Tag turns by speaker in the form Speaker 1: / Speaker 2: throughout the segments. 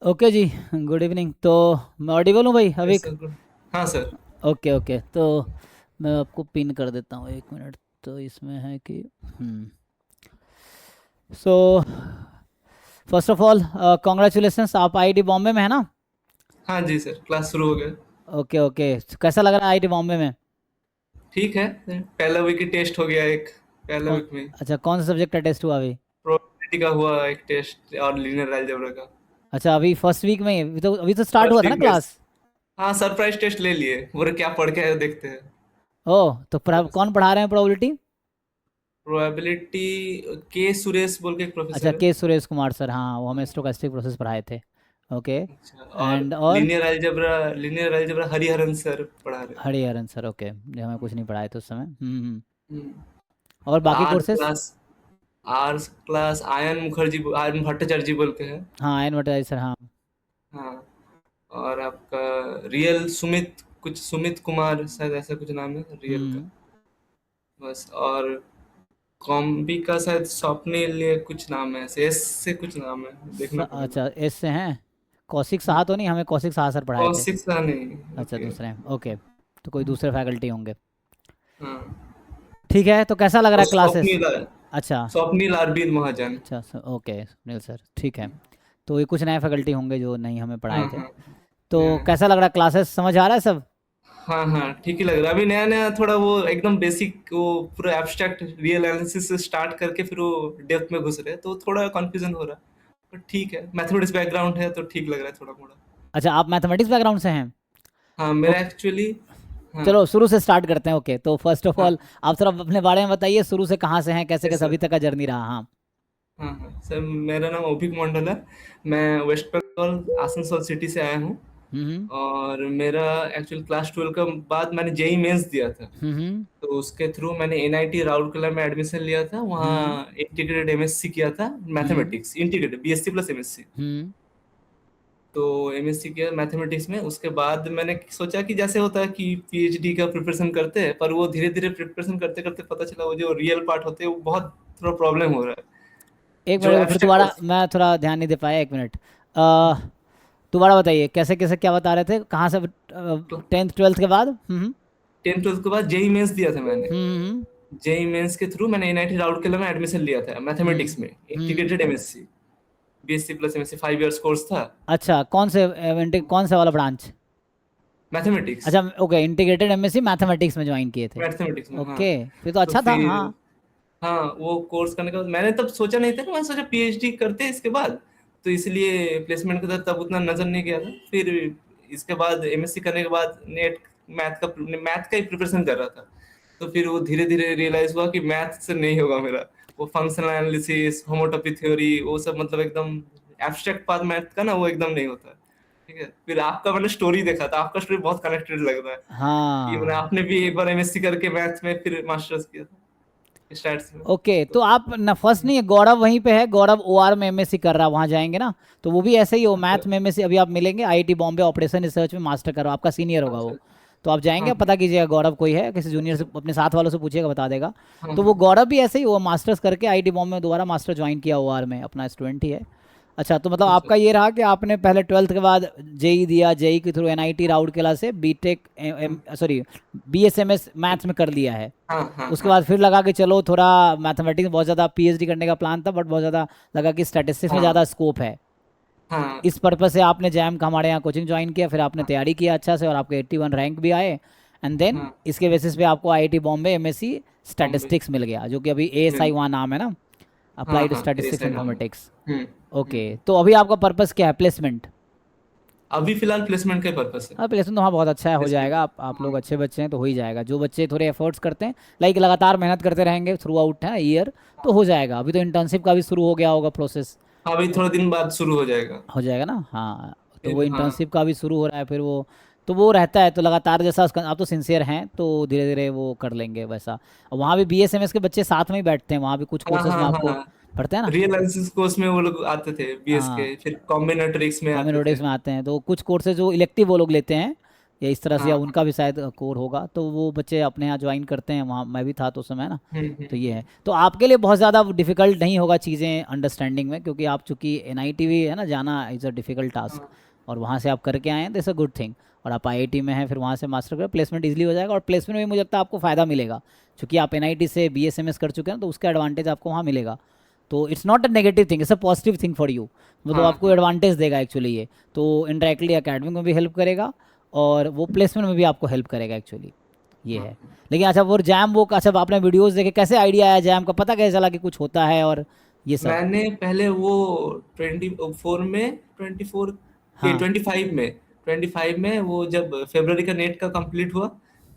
Speaker 1: Okay जी। Good evening. तो मैं Audible हूँ भाई अभी?
Speaker 2: Yes sir, good. हाँ सर।
Speaker 1: Okay okay. तो मैं आपको पिन कर देता हूँ, एक मिनट। तो इसमें है कि so first of all congratulations, आप आईआईटी बॉम्बे में है ना?
Speaker 2: हाँ जी सर, क्लास शुरू हो गया।
Speaker 1: Okay okay. कैसा लग रहा है आईआईटी बॉम्बे में?
Speaker 2: ठीक है। पहला वीक ही टेस्ट हो गया एक, पहला
Speaker 1: कौन?
Speaker 2: वीक में।
Speaker 1: अच्छा, कौन सा सब्जेक्ट का टेस्ट हुआ अभी?
Speaker 2: प्रोबेबिलिटी का हुआ एक टेस्ट और लीनियर अलजेब्रा का।
Speaker 1: अच्छा, अभी फर्स्ट वीक में ही? अभी तो स्टार्ट हुआ
Speaker 2: फर्स्ट
Speaker 1: था ना
Speaker 2: वीक में।
Speaker 1: क्लास?
Speaker 2: हाँ, सरप्राइज टेस्ट ले लिए, बोले क्या पढ़ के आए हो, देखते हैं।
Speaker 1: ओह, तो कौन पढ़ा रहे हैं प्रोबेबिलिटी?
Speaker 2: प्रोबेबिलिटी के सुरेश बोल के एक
Speaker 1: अच्छा,
Speaker 2: प्रोफेसर है।
Speaker 1: के सुरेश कुमार सर, हाँ वो हमें स्टोकेस्टिक प्रोसेस पढ़ाए थे। ओके।
Speaker 2: अच्छा। और
Speaker 1: एंड और
Speaker 2: लीनियर अलजेब्रा हरिहरन सर पढ़ा रहे हैं।
Speaker 1: हरिहरन सर, ओके, जो हमें कुछ नहीं पढ़ाए थे उस समय।
Speaker 2: हम्म।
Speaker 1: और बाकी
Speaker 2: आर
Speaker 1: कोर्सेस?
Speaker 2: क्लास आर क्लास आयन भट्टाचार्य जी बोल के है।
Speaker 1: हाँ, एडवर्टाइज सर, हाँ।
Speaker 2: हाँ। और आपका रियल सुमित कुमार शायद, ऐसा कुछ नाम है रियल का।
Speaker 1: हम्म।
Speaker 2: बस। और कॉम्बी का शायद स्वप्निल या कुछ नाम है, ऐसे एस से कुछ नाम है, देखना पड़ेगा।
Speaker 1: अच्छा, एस से हैं? कौशिक साहा तो नहीं? हमें कौशिक साहा सर पढ़ाए थे।
Speaker 2: कौशिक सा नहीं।
Speaker 1: अच्छा,
Speaker 2: ओके।
Speaker 1: दूसरे हैं, ओके। तो कोई दूसरे फैकल्टी होंगे।
Speaker 2: हाँ।
Speaker 1: ठीक है, तो कैसा लग रहा
Speaker 2: और
Speaker 1: है क्लासेस? अच्छा।
Speaker 2: स्वप्निल अरविंद महाजन।
Speaker 1: अच्छा सर, ओके, सुनील सर, ठीक है। तो ये कुछ नए फैकल्टी होंगे जो नहीं हमें
Speaker 2: हाँ
Speaker 1: पढ़ाए थे।
Speaker 2: हाँ।
Speaker 1: तो
Speaker 2: हाँ
Speaker 1: कैसा लग रहा है, क्लासेस समझ आ रहा है सब?
Speaker 2: हाँ हाँ, ठीक ही लग रहा है। अभी नया नया थोड़ा वो एकदम बेसिक, वो पूरा एब्स्ट्रैक्ट रियल एनालिसिस से स्टार्ट करके फिर वो डेप्थ में घुस रहे हैं, तो थोड़ा कंफ्यूजन हो रहा है। पर ठीक है, मैथमेटिक्स बैकग्राउंड है तो ठीक लग रहा है थोड़ा मोड़ा।
Speaker 1: अच्छा, आप मैथमेटिक्स बैकग्राउंड से हैं?
Speaker 2: हाँ, मेरा
Speaker 1: ओके,
Speaker 2: एक्चुअली। हाँ
Speaker 1: चलो शुरू से स्टार्ट करते हैं। ओके, तो फर्स्ट ऑफ ऑल
Speaker 2: हाँ
Speaker 1: आप थोड़ा अपने बारे में बताइए, शुरू से कहाँ से हैं, कैसे
Speaker 2: यस
Speaker 1: कैसे
Speaker 2: सर।
Speaker 1: अभी तक का जर्नी रहा। हाँ।
Speaker 2: हाँ हाँ सर, मेरा नाम अभिक मंडल है। मैं वेस्ट बंगाल आसनसोल सिटी से आया हूँ।
Speaker 1: हम्म
Speaker 2: और मेरा एक्चुअल क्लास 12 का बाद मैंने जेई मेंस दिया था।
Speaker 1: हम्म
Speaker 2: तो उसके थ्रू मैंने एनआईटी राउरकेला में एडमिशन लिया था,
Speaker 1: हम्म
Speaker 2: वहाँ इंटीग्रेटेड एमएससी किया था।
Speaker 1: हम्म
Speaker 2: mathematics integrated BSc plus MSc.
Speaker 1: हम्म
Speaker 2: तो एमएससी किया मैथमेटिक्स में। उसके बाद मैंने सोचा कि जैसे होता है कि पीएचडी का प्रिपरेशन करते हैं, पर वो धीरे धीरे प्रिपरेशन करते करते पता चला वो जो रियल पार्ट होते हैं वो बहुत थोड़ा प्रॉब्लम हो रहा है।
Speaker 1: एक
Speaker 2: जो
Speaker 1: मिनट, फिर
Speaker 2: एब्स्ट्रैक्ट
Speaker 1: दोबारा मैं थोड़ा ध्यान नहीं दे पाया, एक मिनट। दोबारा बताइए, कैसे कैसे क्या बता रहे थे, कहाँ से? टेंथ ट्वेल्थ के बाद?
Speaker 2: 10th 12th के बाद जेई मेंस दिया था मैंने।
Speaker 1: हम्म
Speaker 2: जेई मेंस के थ्रू मैंने एनआईटी राउरकेला में एडमिशन लिया था
Speaker 1: हम्म
Speaker 2: मैथमेटिक्स में,
Speaker 1: हम्म
Speaker 2: integrated MSc. BSc plus MSc 5 years course था।
Speaker 1: अच्छा, कौन से वाला ब्रांच?
Speaker 2: मैथमेटिक्स।
Speaker 1: अच्छा, ओके, इंटीग्रेटेड एमएससी मैथमेटिक्स में ज्वाइन किए थे।
Speaker 2: मैथमेटिक्स में, हाँ।
Speaker 1: ओके, फिर तो
Speaker 2: तो
Speaker 1: अच्छा था,
Speaker 2: फिर
Speaker 1: हाँ।
Speaker 2: हाँ, वो कोर्स करने के बाद मैंने तब सोचा नहीं था कि मैं सोचा पीएचडी करते हैं इसके बाद। तो इसलिए प्लेसमेंट का तब उतना नजर नहीं गया था। फिर इसके बाद एमएससी करने के बाद नेट मैथ का ही प्रिपरेशन कर रहा था। तो फिर वो धीरे धीरे रियलाइज हुआ कि मैथ से नहीं होगा मेरा। वो फंक्शनल एनालिसिस, होमोटोपी थ्योरी, वो सब मतलब एकदम एब्स्ट्रैक्ट पार्ट मैथ का ना, वो एकदम नहीं होता। ठीक है। फिर आपका मैंने स्टोरी देखा था, आपका स्टोरी बहुत कनेक्टेड लग रहा है। कि मैंने
Speaker 1: हाँ।
Speaker 2: आपने भी एक बार एमएससी करके मैथ में फिर मास्टर्स किया था स्टैट्स में।
Speaker 1: ओके, तो
Speaker 2: तो
Speaker 1: आप न फर्स्ट नहीं है, गौरव वहीं पे है, गौरव ओआर में एमएससी कर रहा है, वहाँ जाएंगे ना? तो वो भी ऐसे ही हो,
Speaker 2: अच्छा
Speaker 1: मैथ में एमएससी। अभी आप मिलेंगे आईआईटी बॉम्बे ऑपरेशन रिसर्च में मास्टर कर रहा, आपका सीनियर होगा
Speaker 2: अच्छा।
Speaker 1: वो। तो आप जाएंगे,
Speaker 2: हाँ
Speaker 1: आप पता कीजिएगा, गौरव कोई है, किसी जूनियर से
Speaker 2: अच्छा।
Speaker 1: अपने साथ वालों से पूछिएगा, बता देगा।
Speaker 2: हाँ
Speaker 1: तो वो
Speaker 2: हाँ।
Speaker 1: गौरव भी ऐसे ही हुआ, मास्टर्स करके आईआईटी बॉम्बे में दोबारा मास्टर ज्वाइन किया ओआर में, अपना स्टूडेंट ही है। अच्छा, तो मतलब
Speaker 2: अच्छा।
Speaker 1: आपका ये रहा कि आपने पहले ट्वेल्थ के बाद जेई दिया, जेई के थ्रू एनआईटी राउरकेला से बीटेक,
Speaker 2: हाँ
Speaker 1: सॉरी, बीएसएमएस मैथ्स में कर लिया है।
Speaker 2: हाँ हाँ
Speaker 1: उसके
Speaker 2: हाँ
Speaker 1: बाद फिर लगा कि चलो थोड़ा मैथमेटिक्स में बहुत ज़्यादा पीएचडी करने का प्लान था, बट बहुत ज़्यादा लगा कि स्टैटिस्टिक्स में ज़्यादा
Speaker 2: हाँ
Speaker 1: स्कोप है।
Speaker 2: हाँ
Speaker 1: इस पर्पज़ से आपने जैम का हमारे यहाँ कोचिंग ज्वाइन किया, फिर आपने
Speaker 2: हाँ
Speaker 1: तैयारी किया अच्छा से, और आपके 81 रैंक भी आए। एंड देन
Speaker 2: हाँ।
Speaker 1: इसके बेसिस पे आपको IIT Bombay MSc
Speaker 2: Bombay
Speaker 1: statistics मिल गया, जो कि अभी एएसआई
Speaker 2: मिल।
Speaker 1: वहाँ नाम है ना,
Speaker 2: हाँ
Speaker 1: अप्लाइड
Speaker 2: हाँ,
Speaker 1: स्टैटिस्टिक्स
Speaker 2: ऐसा ही नाम है।
Speaker 1: इन्फॉर्मेटिक्स।
Speaker 2: हम्म।
Speaker 1: ओके, तो अभी आपका पर्पज़ क्या है, प्लेसमेंट?
Speaker 2: अभी फिलहाल प्लेसमेंट का पर्पस है।
Speaker 1: हाँ, प्लेसमेंट तो हाँ बहुत अच्छा है, हो
Speaker 2: प्लेसमेंट।
Speaker 1: जाएगा। आप
Speaker 2: हाँ
Speaker 1: लोग अच्छे बच्चे हैं तो हो ही जाएगा। जो बच्चे थोड़े एफर्ट्स करते हैं, लाइक लगातार मेहनत करते रहेंगे थ्रू आउट है ईयर, तो हो जाएगा। अभी तो इंटर्नशिप का भी शुरू हो गया होगा प्रोसेस।
Speaker 2: हाँ, अभी थोड़ा दिन बाद शुरू हो जाएगा।
Speaker 1: हो जाएगा ना, हाँ। तो वो
Speaker 2: फिर हाँ।
Speaker 1: इंटर्नशिप का भी शुरू हो रहा है, फिर वो तो वो रहता है, तो लगातार जैसा आप तो सिंसियर हैं, तो धीरे धीरे वो कर लेंगे वैसा। और वहाँ भी बीएसएमएस के बच्चे साथ में ही बैठते हैं, वहाँ भी कुछ
Speaker 2: हाँ
Speaker 1: कोर्सेज में
Speaker 2: हाँ
Speaker 1: आपको
Speaker 2: हाँ।
Speaker 1: पढ़ते हैं ना।
Speaker 2: रियल एनालिसिस कोर्स में वो लोग आते थे बीएस
Speaker 1: हाँ,
Speaker 2: के, फिर कॉम्बिनेटरिक्स में आते थे।
Speaker 1: कॉम्बिनेटिव्स में आते हैं, तो कुछ कोर्सेज जो इलेक्टिव वो लोग लेते हैं, या इस तरह से, या
Speaker 2: हाँ।
Speaker 1: उनका भी शायद कोर होगा, तो वो बच्चे अपने यहाँ ज्वाइन करते हैं, वहाँ मैं भी था तो उस समय ना। तो ये है, तो आपके लिए बहुत ज़्यादा डिफिकल्ट नहीं होगा चीज़ें अंडरस्टैंडिंग में, क्योंकि आप चूंकि NIT भी है ना, जाना इज़ अ डिफिकल्ट टास्क,
Speaker 2: हाँ।
Speaker 1: और वहाँ से आप करके आए हैं, दिस अ गुड थिंग। और आप IIT में हैं, फिर वहाँ से मास्टर करें, प्लेसमेंट इजीली हो जाएगा, और प्लेसमेंट में मुझे लगता है आपको फ़ायदा मिलेगा, क्योंकि आप NIT से BSMS कर चुके हैं, तो उसका एडवांटेज आपको वहाँ मिलेगा। तो it's not a negative thing, it's a positive thing for you, मतलब
Speaker 2: हाँ।
Speaker 1: आपको
Speaker 2: हाँ।
Speaker 1: एडवांटेज देगा एक्चुअली ये। तो इनडायरेक्टली एकेडमिक में भी हेल्प करेगा, और वो प्लेसमेंट में भी आपको हेल्प करेगा एक्चुअली, ये है। लेकिन अच्छा, वो जैम, वो अच्छा आपने वीडियोस देखे, कैसे आइडिया आया जैम का, पता कैसे चला कि कुछ होता है और ये सब?
Speaker 2: मैंने पहले वो 24 में, 24 के
Speaker 1: हाँ,
Speaker 2: 25 में वो जब फरवरी का नेट का कंप्लीट हुआ,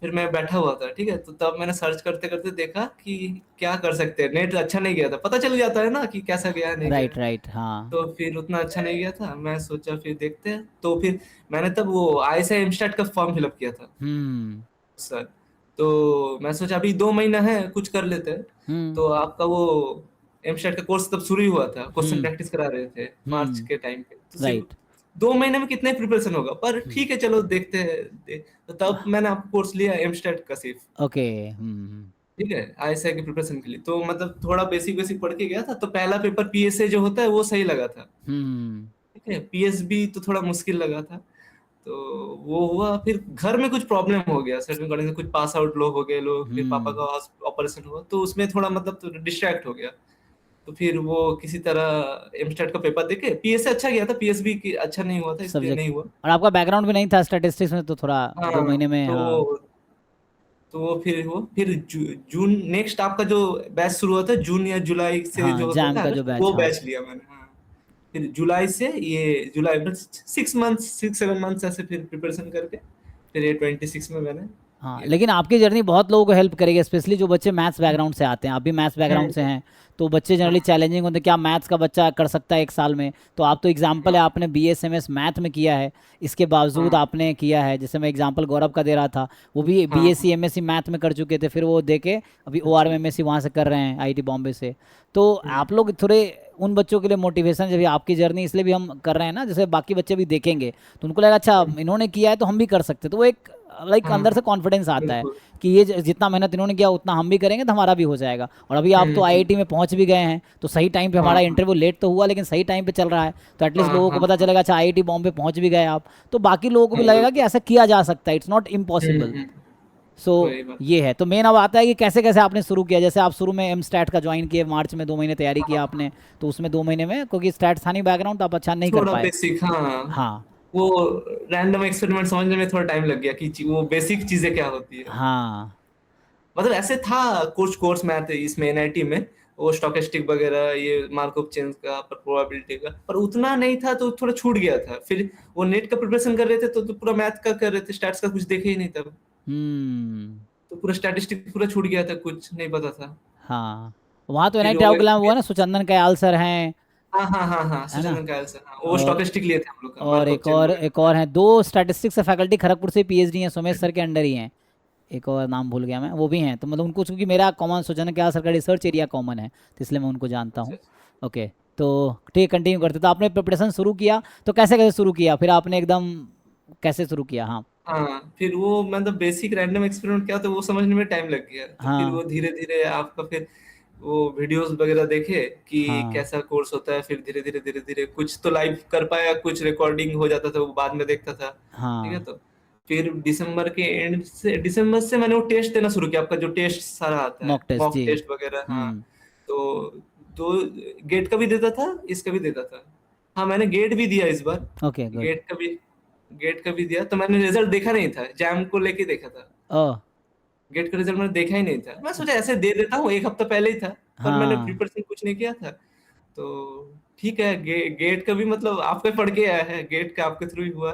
Speaker 2: फिर मैं बैठा हुआ था, ठीक है, तो तब मैंने सर्च करते करते देखा कि क्या कर सकते हैं। नेट अच्छा नहीं गया था, पता चल जाता है ना कि कैसा गया नहीं गया।
Speaker 1: राइट राइट, हाँ।
Speaker 2: तो फिर उतना अच्छा नहीं गया था, मैं सोचा फिर देखते हैं, तो फिर मैंने तब वो ISI एमस्टेट का फॉर्म फिलअप किया था
Speaker 1: हम्म
Speaker 2: सर। तो मैं सोचा अभी 2 महीना है, कुछ कर लेते हैं।
Speaker 1: हम्म
Speaker 2: तो आपका वो एमस्टेट का कोर्स तब शुरू ही हुआ था, क्वेश्चन
Speaker 1: हम्म
Speaker 2: प्रैक्टिस करा रहे थे मार्च के टाइम पे, तो सिर्फ
Speaker 1: राइट।
Speaker 2: 2 महीने में कितने प्रिपरेशन होगा, पर ठीक है चलो देखते हैं। तो तब मैंने आपको कोर्स लिया एमस्टेट का सिर्फ,
Speaker 1: ओके।
Speaker 2: ठीक है, ISI की प्रिपरेशन के लिए। तो मतलब थोड़ा बेसिक बेसिक पढ़ के गया था, तो पहला पेपर PSA जो होता है वो सही लगा था,
Speaker 1: हम्म
Speaker 2: ठीक है। PSB तो थोड़ा मुश्किल लगा था। तो वो हुआ, फिर घर में कुछ प्रॉब्लम हो गया सर्टिफिकेट करने से, कुछ पास आउट लोग हो गए लोग, फिर पापा का
Speaker 1: हम्म
Speaker 2: ऑपरेशन हुआ, तो उसमें थोड़ा मतलब तो डिस्ट्रैक्ट हो गया। तो फिर वो किसी तरह एमस्टेट का पेपर देके, PSA अच्छा गया था, PSB की अच्छा नहीं हुआ था, इसलिए
Speaker 1: सब्जेक्ट,
Speaker 2: नहीं हुआ।
Speaker 1: और आपका बैकग्राउंड भी नहीं था स्टैटिस्टिक्स में, तो थोड़ा दो
Speaker 2: हाँ।
Speaker 1: महीने में, हाँ।
Speaker 2: तो वो फिर जून नेक्स्ट आपका जो बैच शुरू हुआ था, जून या जुलाई से
Speaker 1: हाँ,
Speaker 2: जो होता
Speaker 1: जैम
Speaker 2: था
Speaker 1: का
Speaker 2: ना,
Speaker 1: जो बैच,
Speaker 2: वो
Speaker 1: हाँ।
Speaker 2: बैच लिया मैंने, हाँ। फिर जुलाई से ये जुलाई में 6 मंथ्स, 6-7 मंथ्स ऐसे फिर प्रिपरेशन करके, फिर ये 26 में मैंने
Speaker 1: हाँ,
Speaker 2: ये
Speaker 1: लेकिन
Speaker 2: किया।
Speaker 1: आपकी जर्नी बहुत लोगों को हेल्प करेगी, स्पेशली जो बच्चे मैथ्स बैकग्राउंड से आते हैं, आप भी मैथ्स बैकग्राउंड से
Speaker 2: हम्म।
Speaker 1: हैं, तो बच्चे जनरली
Speaker 2: हाँ।
Speaker 1: चैलेंजिंग होते हैं, क्या मैथ्स का बच्चा कर सकता है 1 साल में? तो आप तो एग्जाम्पल है,
Speaker 2: हाँ।
Speaker 1: आपने BSMS मैथ में किया है, इसके बावजूद
Speaker 2: हाँ।
Speaker 1: आपने किया है। जैसे मैं एग्जाम्पल गौरव का दे रहा था, वो भी
Speaker 2: हाँ।
Speaker 1: BSc
Speaker 2: हाँ।
Speaker 1: MSc मैथ में कर चुके थे, फिर वो दे के अभी
Speaker 2: अच्छा।
Speaker 1: ORM MSc वहाँ से कर रहे हैं, IIT बॉम्बे से। तो
Speaker 2: हम्म।
Speaker 1: आप लोग थोड़े उन बच्चों के लिए मोटिवेशन, जब ये आपकी जर्नी इसलिए भी हम कर रहे हैं ना, जैसे बाकी बच्चे भी देखेंगे तो उनको लगेगा अच्छा
Speaker 2: हम्म।
Speaker 1: इन्होंने किया है तो हम भी कर सकते हैं, तो वो एक लाइक
Speaker 2: हाँ।
Speaker 1: अंदर से
Speaker 2: हाँ।
Speaker 1: कॉन्फिडेंस आता है
Speaker 2: बिल्कुल।
Speaker 1: कि ये जितना मेहनत इन्होंने किया उतना हम भी करेंगे तो हमारा भी हो जाएगा। और अभी आप तो
Speaker 2: हम्म।
Speaker 1: IIT में पहुंच भी गए हैं, तो सही टाइम पे,
Speaker 2: हाँ।
Speaker 1: हमारा
Speaker 2: हाँ।
Speaker 1: इंटरव्यू लेट तो हुआ लेकिन सही टाइम पे चल रहा है, तो एटलीस्ट
Speaker 2: हाँ।
Speaker 1: लोगों को
Speaker 2: हाँ।
Speaker 1: पता
Speaker 2: हाँ।
Speaker 1: चलेगा अच्छा IIT बॉम्बे पहुंच भी गए आप, तो बाकी लोगों को भी
Speaker 2: हाँ,
Speaker 1: लगेगा कि
Speaker 2: बिल्कुल।
Speaker 1: ऐसा किया जा सकता है, इट्स नॉट इम्पॉसिबल।
Speaker 2: हम्म।
Speaker 1: सो
Speaker 2: वही बात।
Speaker 1: ये है। तो मेन अब आता है कि कैसे कैसे आपने शुरू किया, जैसे आप शुरू में M स्टैट का ज्वाइन किए, मार्च में 2 महीने तैयारी किया
Speaker 2: हाँ।
Speaker 1: आपने, तो उसमें 2 महीने में क्योंकि स्टैट था नहीं बैकग्राउंड, तो आप अच्छा नहीं कर
Speaker 2: थोड़ा
Speaker 1: पाए।
Speaker 2: बेसिक, हाँ।
Speaker 1: हाँ
Speaker 2: वो रैंडम एक्सपेरिमेंट समझने में थोड़ा टाइम लग गया कि वो बेसिक चीजें क्या होती है।
Speaker 1: हाँ
Speaker 2: मतलब ऐसे था कुछ कोर्स मैथ इसमें NIT में, वो स्टोकेस्टिक वगैरह, ये मार्कअप चेंज का, पर प्रोबेबिलिटी का, पर उतना नहीं था, तो थोड़ा छूट गया था। फिर वो नेट का प्रिपरेशन कर रहे थे, तो पूरा मैथ का कर रहे थे, स्टैट्स का कुछ देखे ही नहीं तब।
Speaker 1: हम्म
Speaker 2: तो पूरा स्टैटिस्टिक पूरा छूट गया था, कुछ नहीं पता था।
Speaker 1: हाँ, वहाँ तो
Speaker 2: फिर
Speaker 1: NIT
Speaker 2: वो
Speaker 1: राउरकेला में हुआ ना, सुचंदन कयाल सर हैं,
Speaker 2: हाँ। हाँ। हाँ। हाँ,
Speaker 1: है ना?
Speaker 2: सुचंदन कायल सर, हाँ, वो
Speaker 1: और
Speaker 2: स्टोकेस्टिक लिए थे हम लोग का,
Speaker 1: और
Speaker 2: मार्कअप
Speaker 1: एक
Speaker 2: चेन
Speaker 1: और
Speaker 2: वगैरह।
Speaker 1: एक और हैं, 2 स्टैटिस्टिक्स से फैकल्टी खड़गपुर से PhD हैं, सुमेश सर के अंडर ही हैं। एक और नाम भूल गया मैं, वो भी हैं, तो मतलब उनको, क्योंकि मेरा कॉमन सुचंदन कयाल सर का रिसर्च एरिया कॉमन है, तो इसलिए मैं उनको जानता
Speaker 2: अच्छा।
Speaker 1: हूँ। ओके, तो ठीक, कंटिन्यू करते। तो आपने प्रिपरेशन शुरू किया, तो कैसे कैसे शुरू किया फिर आपने एकदम, कैसे शुरू किया? हाँ
Speaker 2: हाँ, फिर वो मतलब बेसिक रैंडम एक्सपेरिमेंट क्या, तो वो समझने में टाइम लग गया। तो फिर
Speaker 1: हाँ
Speaker 2: वो धीरे धीरे आपका, फिर वो वीडियोस वगैरह देखे कि
Speaker 1: हाँ
Speaker 2: कैसा कोर्स होता है, फिर धीरे धीरे कुछ तो लाइव कर पाया, कुछ रिकॉर्डिंग हो जाता था, वो बाद में देखता था, ठीक है।
Speaker 1: हाँ,
Speaker 2: तो फिर दिसंबर से मैंने वो टेस्ट देना शुरू किया, आपका जो टेस्ट सारा आता है,
Speaker 1: मॉक टेस्ट
Speaker 2: मॉक
Speaker 1: जी।
Speaker 2: टेस्ट वगैरह, हाँ।
Speaker 1: हम्म
Speaker 2: तो दो गेट का भी देता था, इसका भी देता था। हाँ, मैंने गेट भी दिया इस बार।
Speaker 1: Okay good.
Speaker 2: गेट का भी गेट का भी दिया, तो मैंने रिजल्ट देखा नहीं था, जैम को लेके देखा था।
Speaker 1: ओ
Speaker 2: गेट का रिजल्ट मैंने देखा ही नहीं था, मैं सोचा ऐसे दे देता हूँ, एक हफ्ता पहले ही था। पर मैंने
Speaker 1: हाँ,
Speaker 2: प्रिपरेशन कुछ नहीं किया था। तो ठीक है, गेट का भी मतलब आपके पढ़ के आया है, गेट का आपके थ्रू ही हुआ।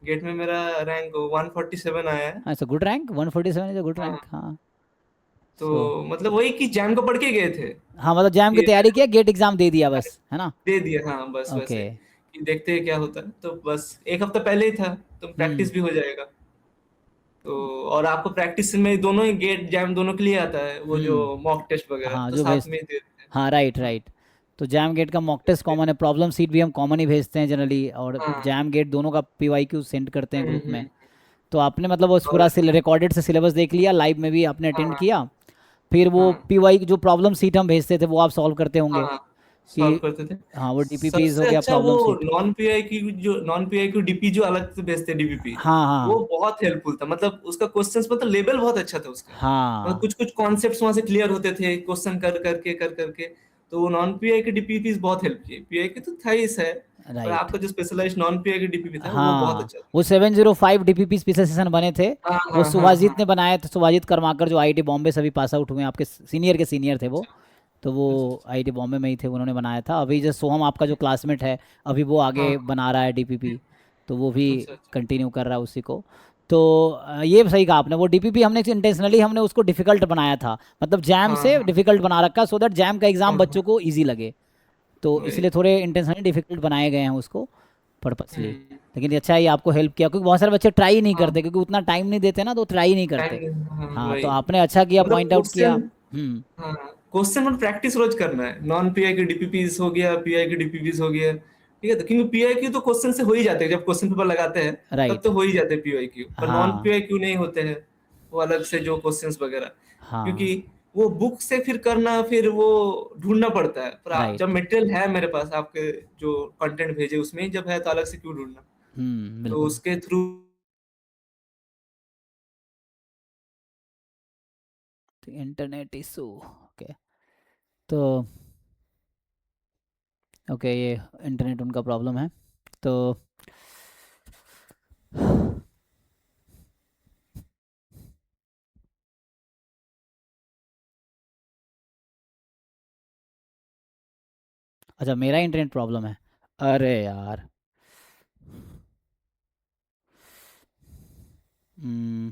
Speaker 2: गेट में मेरा रैंक 147 आया है।
Speaker 1: अच्छा, good rank 147 is a good
Speaker 2: हाँ।
Speaker 1: रैंक, हाँ। सो
Speaker 2: तो मतलब वही कि जैम को पढ़ के गए थे।
Speaker 1: हाँ, मतलब जैम की
Speaker 2: फिर
Speaker 1: तैयारी किया, गेट एग्जाम दे दिया बस, है ना?
Speaker 2: दे दिया, हाँ, बस
Speaker 1: ओके।
Speaker 2: वैसे कि देखते हैं क्या होता है। तो बस एक हफ्ता पहले ही था, तो
Speaker 1: हम्म
Speaker 2: प्रैक्टिस भी हो जाएगा। तो और आपको प्रैक्टिस में दोनों ही गेट जैम दोनों के लिए आता है, वो जो मॉक टेस्ट वगैरह,
Speaker 1: हाँ,
Speaker 2: तो
Speaker 1: जो
Speaker 2: साथ
Speaker 1: भेज,
Speaker 2: में ही देते हैं।
Speaker 1: हाँ राइट
Speaker 2: हाँ।
Speaker 1: राइट। तो जैम गेट का मॉक टेस्ट
Speaker 2: इसलिए-
Speaker 1: कॉमन है, प्रॉब्लम सीट भी हम कॉमन ही भेजते हैं जनरली, और
Speaker 2: हाँ।
Speaker 1: जैम गेट दोनों का PYQ सेंड करते हैं ग्रुप में।
Speaker 2: हम्म।
Speaker 1: तो आपने मतलब उस पूरा
Speaker 2: और
Speaker 1: रिकॉर्डेड से सिलेबस देख लिया, लाइव में भी आपने अटेंड
Speaker 2: हाँ
Speaker 1: किया, फिर वो
Speaker 2: हाँ
Speaker 1: पीवाई जो प्रॉब्लम सीट हम भेजते थे वो आप सॉल्व करते होंगे
Speaker 2: हाँ
Speaker 1: कि
Speaker 2: सॉल्व करते थे।
Speaker 1: हाँ वो डीपीपीज हो
Speaker 2: सबसे
Speaker 1: गया
Speaker 2: अच्छा वो
Speaker 1: प्रॉब्लम सीट।
Speaker 2: नॉन पीआई की डीपी जो अलग से भेजते डीपीपी,
Speaker 1: हाँ
Speaker 2: वो
Speaker 1: हाँ
Speaker 2: बहुत हेल्पफुल था। मतलब उसका क्वेश्चंस मतलब लेवल बहुत अच्छा था उसका। मतलब
Speaker 1: हाँ
Speaker 2: कुछ कुछ कॉन्सेप्ट्स वहां से क्लियर होते थे क्वेश्चन कर करके। तो वो नॉन पीआई की डीपीपी बहुत हेल्प किए। पीआई की तो था ही है, पर
Speaker 1: राइट।
Speaker 2: आपका जो स्पेशलाइज्ड नॉन पीआई की डीपीपी था वो बहुत
Speaker 1: हाँ
Speaker 2: अच्छा था।
Speaker 1: वो 705 डीपीपी स्पेशलाइजेशन बने थे,
Speaker 2: हाँ
Speaker 1: वो
Speaker 2: हाँ हाँ हाँ।
Speaker 1: सुभाजीत ने बनाए थे, सुभाजीत कर्माकर जो आईआईटी बॉम्बे से भी पास आउट हुए हैं, आपके सीनियर के सीनियर थे वो।
Speaker 2: अच्छा
Speaker 1: तो वो
Speaker 2: अच्छा अच्छा।
Speaker 1: आईआईटी बॉम्बे में ही थे, उन्होंने बनाया था। अभी जो सोहम आपका जो क्लासमेट है, अभी वो
Speaker 2: हाँ
Speaker 1: आगे बना रहा है डीपीपी, तो वो भी
Speaker 2: अच्छा अच्छा।
Speaker 1: कंटिन्यू कर रहा है उसी को। तो ये सही कहा आपने, वो डीपीपी हमने इंटेंशनली हमने उसको डिफिकल्ट बनाया था, मतलब जैम
Speaker 2: हाँ
Speaker 1: से
Speaker 2: हाँ
Speaker 1: डिफिकल्ट बना रखा सो दैट जैम का एग्जाम
Speaker 2: हाँ
Speaker 1: बच्चों
Speaker 2: हाँ
Speaker 1: को ईजी लगे। तो
Speaker 2: वही।
Speaker 1: इसलिए थोड़े इंटेंशनली डिफिकल्ट बनाए गए हैं उसको पर्पसली।
Speaker 2: हम्म।
Speaker 1: लेकिन ये अच्छा है, ये आपको हेल्प किया, क्योंकि बहुत सारे बच्चे ट्राई नहीं
Speaker 2: हाँ
Speaker 1: करते, क्योंकि उतना टाइम नहीं देते ना, तो ट्राई नहीं करते।
Speaker 2: टाइम, हाँ
Speaker 1: हाँ तो
Speaker 2: वही।
Speaker 1: आपने अच्छा किया,
Speaker 2: मतलब
Speaker 1: पॉइंट आउट किया।
Speaker 2: क्वेश्चन, हाँ क्वेश्चन और प्रैक्टिस रोज करना है। नॉन पीआई की डीपीपीस हो गया, पीआई की डीपीपीस हो गया, ठीक है। तो क्योंकि पीआई क्यू तो क्वेश्चन से हो ही जाते हैं, जब क्वेश्चन पेपर लगाते हैं तब
Speaker 1: राइट।
Speaker 2: तो हो ही जाते हैं पीआई क्यू, पर नॉन
Speaker 1: हाँ
Speaker 2: पीआई क्यू नहीं होते हैं। वो अलग से जो क्वेश्चंस वगैरह, क्योंकि
Speaker 1: हाँ
Speaker 2: वो बुक से फिर करना, फिर वो ढूंढना पड़ता है। पर जब
Speaker 1: राइट।
Speaker 2: मटेरियल है मेरे पास, आपके जो कंटेंट भेजे उसमें ही जब है, तो अलग से क्यों ढूंढना। तो
Speaker 1: बिल्कुल।
Speaker 2: उसके थ्रू।
Speaker 1: Internet issue, okay. तो ओके, ये इंटरनेट उनका प्रॉब्लम है। तो अच्छा, मेरा इंटरनेट प्रॉब्लम है, अरे यार। हम्म,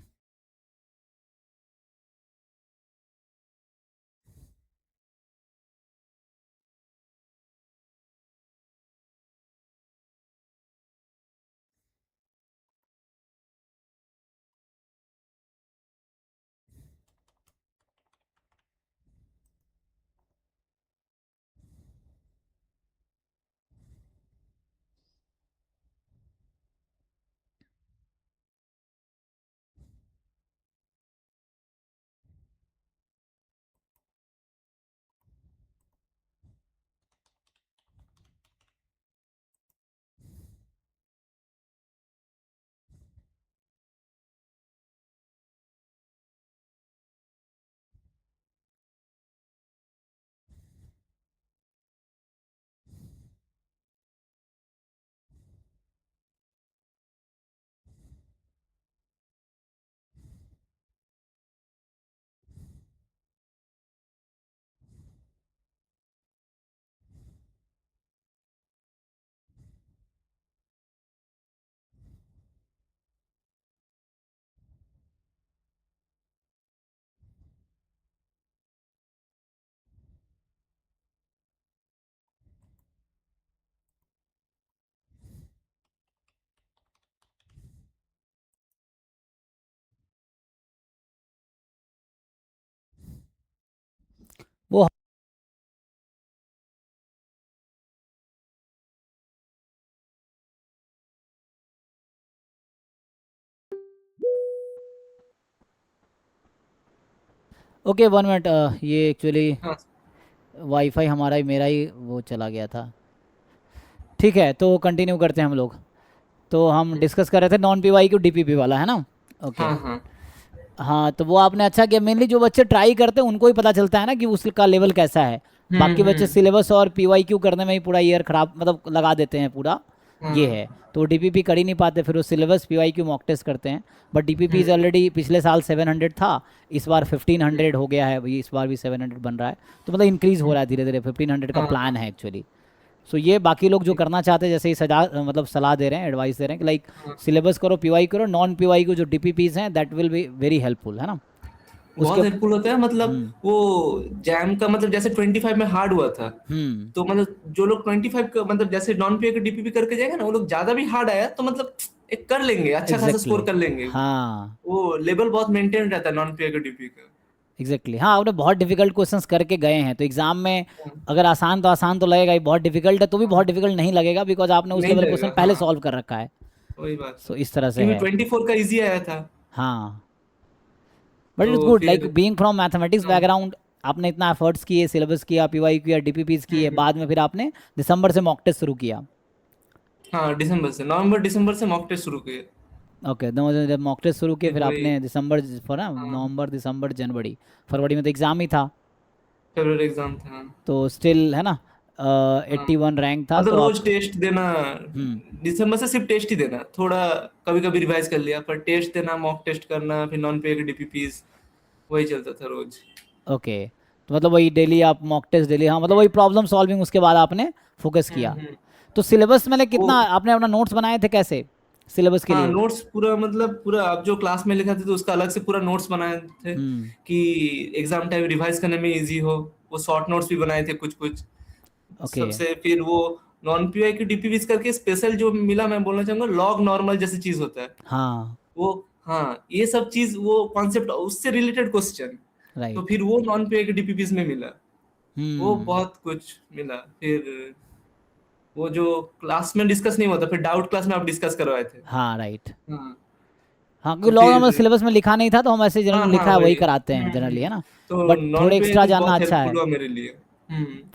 Speaker 1: वो ओके 1 मिनट, ये एक्चुअली
Speaker 2: हाँ
Speaker 1: वाईफाई हमारा ही, मेरा ही वो चला गया था। ठीक है, तो कंटिन्यू करते हैं हम लोग। तो हम डिस्कस कर रहे थे नॉन पीवाई क्यू डीपीपी वाला, है ना? ओके।
Speaker 2: हाँ हाँ।
Speaker 1: हाँ तो वो आपने अच्छा किया, मेनली जो बच्चे ट्राई करते हैं उनको ही पता चलता है ना कि उसका लेवल कैसा है। बाकी बच्चे
Speaker 2: हम्म।
Speaker 1: सिलेबस और पीवाई क्यू करने में ही पूरा ईयर खराब मतलब लगा देते हैं पूरा। ये
Speaker 2: हाँ।
Speaker 1: है, तो डीपीपी कर ही नहीं पाते, फिर वो syllabus PY Q mock test करते हैं। But DPP is
Speaker 2: hmm
Speaker 1: already पिछले साल 700 था, इस बार 1500 हो गया है भाई, इस बार भी 700 बन रहा है। तो मतलब इंक्रीज हो
Speaker 2: हम्म,
Speaker 1: रहा है धीरे धीरे, 1500 का
Speaker 2: हाँ हाँ।
Speaker 1: प्लान है एक्चुअली। सो ये बाकी लोग जो करना चाहते हैं, जैसे ही सजा मतलब सलाह दे रहे हैं, एडवाइस दे रहे हैं कि लाइक
Speaker 2: हाँ।
Speaker 1: सिलेबस करो, पीवाई करो, नॉन पीवाई को जो डीपीपीज हैं that will be very helpful, है ना? उसके
Speaker 2: बहुत हेल्पफुल होता है। मतलब वो जैम का मतलब जैसे 25 में हार्ड हुआ था,
Speaker 1: हम्म
Speaker 2: तो मतलब जो लोग 25 का मतलब जैसे नॉन पीए के डीपीपी करके जाएंगे ना, वो लोग ज्यादा भी हार्ड आया तो मतलब एक कर लेंगे, अच्छा खासा
Speaker 1: एग्जैक्टली
Speaker 2: स्कोर कर लेंगे।
Speaker 1: हाँ
Speaker 2: वो लेवल बहुत मेंटेन रहता है नॉन पीए के डीपी का।
Speaker 1: एग्जैक्टली हाँ, आपने बहुत डिफिकल्ट क्वेश्चंस करके गए हैं तो एग्जाम में अगर आसान तो लगेगा ही, बहुत डिफिकल्ट है तो भी बहुत डिफिकल्ट नहीं लगेगा, बिकॉज आपने उस
Speaker 2: नहीं
Speaker 1: लेवल क्वेश्चन
Speaker 2: लगेगा
Speaker 1: पहले
Speaker 2: हाँ।
Speaker 1: सॉल्व कर रखा है।
Speaker 2: वही बात
Speaker 1: सो
Speaker 2: है,
Speaker 1: इस तरह से
Speaker 2: क्योंकि
Speaker 1: है।
Speaker 2: 24 का इजी आया था।
Speaker 1: हाँ, बट इट्स
Speaker 2: तो
Speaker 1: गुड लाइक
Speaker 2: फिर
Speaker 1: बीइंग फ्रॉम मैथमेटिक्स
Speaker 2: हाँ,
Speaker 1: बैकग्राउंड, आपने इतना एफर्ट्स किए, सिलेबस किया, पीवाई किया, डीपीपीज किए,
Speaker 2: हम्म,
Speaker 1: बाद में फिर आपने दिसंबर से मॉक टेस्ट शुरू किया।
Speaker 2: हाँ दिसंबर से, नवंबर दिसंबर से मॉक टेस्ट शुरू किए।
Speaker 1: ओके, तो मुझे जब मॉक टेस्ट शुरू किए,
Speaker 2: फिर
Speaker 1: फिर
Speaker 2: वही,
Speaker 1: आपने दिसंबर फॉर ना,
Speaker 2: हाँ
Speaker 1: नवंबर दिसंबर जनवरी, फरवरी में तो एग्ज़ाम ही था,
Speaker 2: फेब्रुअरी एग्जाम था, हाँ।
Speaker 1: तो स्टिल है ना,
Speaker 2: हाँ
Speaker 1: 81 रैंक था
Speaker 2: मतलब
Speaker 1: तो आप।
Speaker 2: रोज टेस्ट देना,
Speaker 1: हम्म।
Speaker 2: दिसंबर से सिर्फ टेस्ट ही देना, थोड़ा कभी कभी रिवाइज कर लिया, पर टेस्ट देना, मॉक टेस्ट करना, फिर नॉन पे के डीपीपीज, वही चलता था रोज।
Speaker 1: ओके, तो मतलब वही डेली आप मॉक टेस्ट डेली, हाँ मतलब वही प्रॉब्लम सॉल्विंग, उसके बाद आपने फोकस किया।
Speaker 2: हम्म।
Speaker 1: तो सिलेबस में
Speaker 2: वो
Speaker 1: कितना आपने अपना नोट्स बनाए थे कैसे सिलेबस के
Speaker 2: हाँ
Speaker 1: लिए?
Speaker 2: नोट्स पूरा, मतलब पूरा आप जो क्लास में लिखा थे तो उसका अलग से पूरा नोट्स बनाए थे,
Speaker 1: हम्म।
Speaker 2: कि एग्जाम टाइम रिवाइज करने में इजी हो। वो शॉर्ट नोट्स भी बनाए थे कुछ कुछ
Speaker 1: ओके।
Speaker 2: सबसे। फिर वो नॉन पीआई की डीपीवीज करके स्पेशल जो मिला, मैं बोलना चाहूंगा लॉग नॉर्मल जैसी चीज होता है
Speaker 1: हाँ।
Speaker 2: वो। हाँ ये सब चीज, वो कॉन्सेप्ट, उससे रिलेटेड क्वेश्चन, तो
Speaker 1: राइट।
Speaker 2: फिर वो नॉन पीआई के डीपीवीज में मिला। वो
Speaker 1: हम्म।
Speaker 2: बहुत कुछ मिला। फिर वो जो क्लास में डिस्कस नहीं होता, फिर डाउट क्लास में आप डिस्कस करवाए थे।
Speaker 1: हाँ राइट।
Speaker 2: हाँ
Speaker 1: हाँ, क्योंकि
Speaker 2: तो
Speaker 1: लॉग नंबर
Speaker 2: फिर,
Speaker 1: सिलेबस में लिखा नहीं था, तो हम ऐसे
Speaker 2: हाँ
Speaker 1: जनरली
Speaker 2: हाँ
Speaker 1: लिखा है वही
Speaker 2: वही,
Speaker 1: कराते हैं जनरली, है ना।
Speaker 2: तो
Speaker 1: बट
Speaker 2: नॉन
Speaker 1: थोड़े
Speaker 2: पे
Speaker 1: एक्स्ट्रा
Speaker 2: कुछ
Speaker 1: जानना
Speaker 2: बहुत
Speaker 1: अच्छा
Speaker 2: हेल्पफुल
Speaker 1: है।
Speaker 2: हुआ मेरे लिए।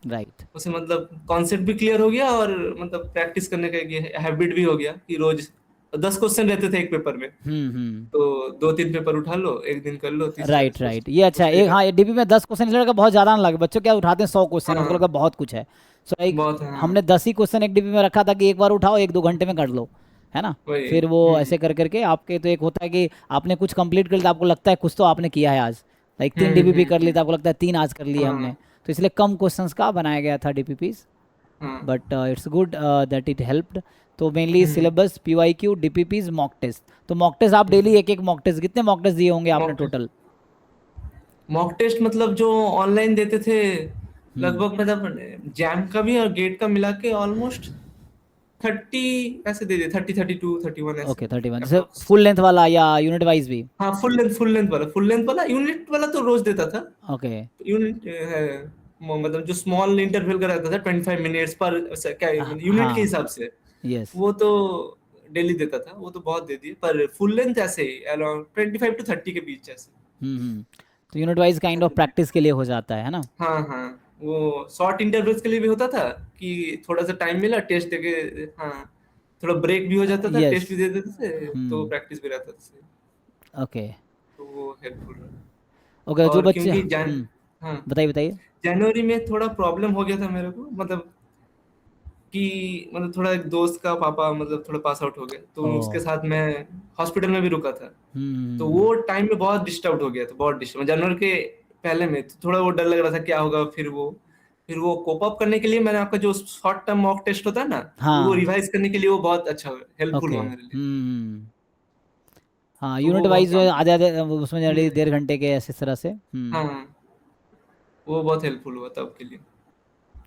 Speaker 1: राइट।
Speaker 2: उसे मतलब कॉन्सेप्ट भी क्लियर हो गया, और मतलब प्रैक्टिस करने का एक हैबिट भी हो गया, कि रोज 10 क्वेश्चन रहते थे एक पेपर में,
Speaker 1: हम्म।
Speaker 2: तो 2-3 पेपर उठा लो, एक दिन कर लो, तीसरा
Speaker 1: राइट राइट, ये
Speaker 2: तो
Speaker 1: अच्छा है।
Speaker 2: सही
Speaker 1: एक
Speaker 2: रहता।
Speaker 1: हाँ, डीपी में 10 क्वेश्चन इसलिए लगा बहुत ज़्यादा ना लगे, बच्चों क्या उठाते हैं 100 क्वेश्चन, उनको
Speaker 2: हाँ
Speaker 1: लगा बहुत कुछ है। सो लाइक
Speaker 2: बहुत है, हाँ
Speaker 1: हमने 10 ही क्वेश्चन एक डीपी में रखा था कि एक बार उठाओ, 1-2 घंटे में कर लो, है ना।
Speaker 2: वही।
Speaker 1: फिर वो ऐसे कर करके आपके तो एक होता है कि आपने कुछ कंप्लीट कर लिया, तो आपको लगता है कुछ तो आपने किया है आज। लाइक 3 डीपीपी कर ली, तो आपको लगता है 3 आज कर लिए
Speaker 2: हाँ
Speaker 1: हमने। तो इसलिए कम क्वेश्चंस का बनाया गया था डीपीपीज।
Speaker 2: हाँ।
Speaker 1: But it's good that it helped. तो mainly syllabus, PYQ, DPPs, mock test. तो मॉक टेस्ट आप डेली एक एक मॉक टेस्ट, कितने मॉक टेस्ट दिए होंगे आपने
Speaker 2: mock test,
Speaker 1: total?
Speaker 2: Mock test मतलब जो ऑनलाइन देते थे,
Speaker 1: हम्म।
Speaker 2: लगभग मतलब जैम का भी और गेट का मिला के ऑलमोस्ट 30 ऐसे दे दिए, 30, 32, 31 ऐसे
Speaker 1: ओके, 31 जैसे
Speaker 2: अप्रोक्स।
Speaker 1: फुल लेंथ वाला या यूनिट वाइज भी?
Speaker 2: हाँ फुल लेंथ वाला, यूनिट वाला तो रोज देता था।
Speaker 1: ओके।
Speaker 2: यूनिट है, मतलब जो स्मॉल इंटरवल का रहता था 25 मिनट्स पर, क्या यूनिट के
Speaker 1: हाँ।
Speaker 2: हिसाब से,
Speaker 1: यस।
Speaker 2: वो तो डेली देता था, वो तो बहुत दे दिए। पर फुल लेंथ ऐसे ही अराउंड 25 to 30 के बीच ऐसे।
Speaker 1: तो unit wise kind of practice के लिए हो जाता है ना।
Speaker 2: हाँ हाँ, वो शॉर्ट इंटरवल्स के लिए भी होता था, कि थोड़ा सा टाइम मिला टेस्ट देके, हाँ थोड़ा ब्रेक भी हो जाता था,
Speaker 1: यस।
Speaker 2: टेस्ट भी दे देते थे, तो
Speaker 1: हम्म।
Speaker 2: प्रैक्टिस भी रहता था।
Speaker 1: ओके।
Speaker 2: तो वो हेल्पफुल रहा।
Speaker 1: ओके, जो
Speaker 2: और
Speaker 1: बच्चे
Speaker 2: क्योंकि हाँ
Speaker 1: बताइए बताइए।
Speaker 2: जनवरी में थोड़ा प्रॉब्लम हो गया था मेरे को, मतलब कि मतलब थोड़ा एक दोस्त का पापा मतलब थोड़ा पास आउट हो गया, तो
Speaker 1: ओ।
Speaker 2: उसके साथ मैं हॉस्पिटल में भी रुका था। तो
Speaker 1: हम्म।
Speaker 2: वो टाइम में बहुत डिस्टर्ब हो गया था, बहुत डिस्टर्ब जनवरी के पहले में, तो थोड़ा वो डर लग रहा था क्या होगा। फिर वो कोप अप करने के लिए मैंने आपका जो शॉर्ट टर्म मॉक टेस्ट होता है ना, वो
Speaker 1: हाँ।
Speaker 2: रिवाइज करने के लिए वो बहुत अच्छा हेल्पफुल
Speaker 1: ओके।
Speaker 2: हुआ मेरे लिए।
Speaker 1: हाँ,
Speaker 2: तो
Speaker 1: यूनिट
Speaker 2: वो बहुत
Speaker 1: वाइज
Speaker 2: काम
Speaker 1: आधे
Speaker 2: किया।
Speaker 1: आधे उसमें जनरली
Speaker 2: हम्म,
Speaker 1: 1.5 घंटे के ऐसे तरह से।
Speaker 2: हाँ वो बहुत हेल्पफुल हुआ तब के लिए।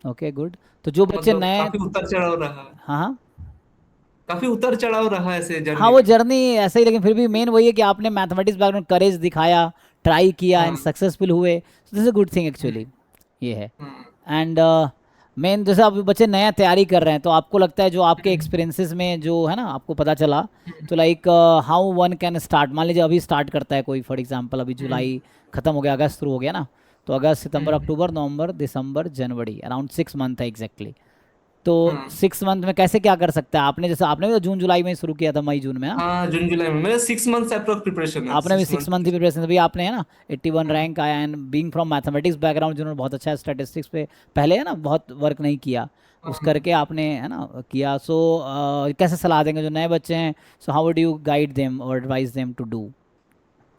Speaker 1: Okay good. तो जो
Speaker 2: तो
Speaker 1: बच्चे
Speaker 2: मतलब
Speaker 1: नए,
Speaker 2: काफी उतार चढ़ाव रहा,
Speaker 1: हाँ हाँ।
Speaker 2: काफी उतार चढ़ाव रहा ऐसे
Speaker 1: हाँ
Speaker 2: जर्नी
Speaker 1: वो
Speaker 2: में।
Speaker 1: जर्नी ऐसे ही, लेकिन फिर भी मेन वही है कि आपने मैथमेटिक्स बैकग्राउंड करेज दिखाया, ट्राई किया एंड
Speaker 2: हाँ
Speaker 1: सक्सेसफुल हुए, this is a good thing actually, ये है।
Speaker 2: हाँ।
Speaker 1: एंड मेन जैसे आप बच्चे नया तैयारी कर रहे हैं, तो आपको लगता है जो आपके एक्सपीरियंसेस में जो है ना आपको पता चला, तो like how one can start, मान लीजिए अभी स्टार्ट करता है कोई, फॉर एग्जांपल अभी
Speaker 2: हम्म,
Speaker 1: जुलाई ख़त्म हो गया, अगस्त शुरू हो गया ना, तो अगस्त सितंबर
Speaker 2: हम्म,
Speaker 1: अक्टूबर नवंबर दिसंबर जनवरी, अराउंड 6 मंथ है एग्जैक्टली। तो
Speaker 2: हाँ
Speaker 1: 6 मंथ में कैसे क्या कर सकता है आपने, जैसे आपने भी तो जून जुलाई में ही शुरू किया था, मई जून में ना।
Speaker 2: हाँ जून जुलाई में मेरा 6 मंथ्स अप्रोक्स प्रिपरेशन है,
Speaker 1: आपने भी
Speaker 2: सिक्स
Speaker 1: 6 मंथ
Speaker 2: मंथ
Speaker 1: की प्रिपरेशन अभी आपने, है ना, 81
Speaker 2: हाँ
Speaker 1: रैंक आया, and being from mathematics background, जिन्होंने बहुत अच्छा स्टैटिस्टिक्स पे पहले है ना बहुत वर्क नहीं किया, उस
Speaker 2: हाँ।
Speaker 1: करके आपने है ना किया। सो कैसे सलाह देंगे जो नए बच्चे हैं, so how would you guide them और एडवाइस देम टू डू?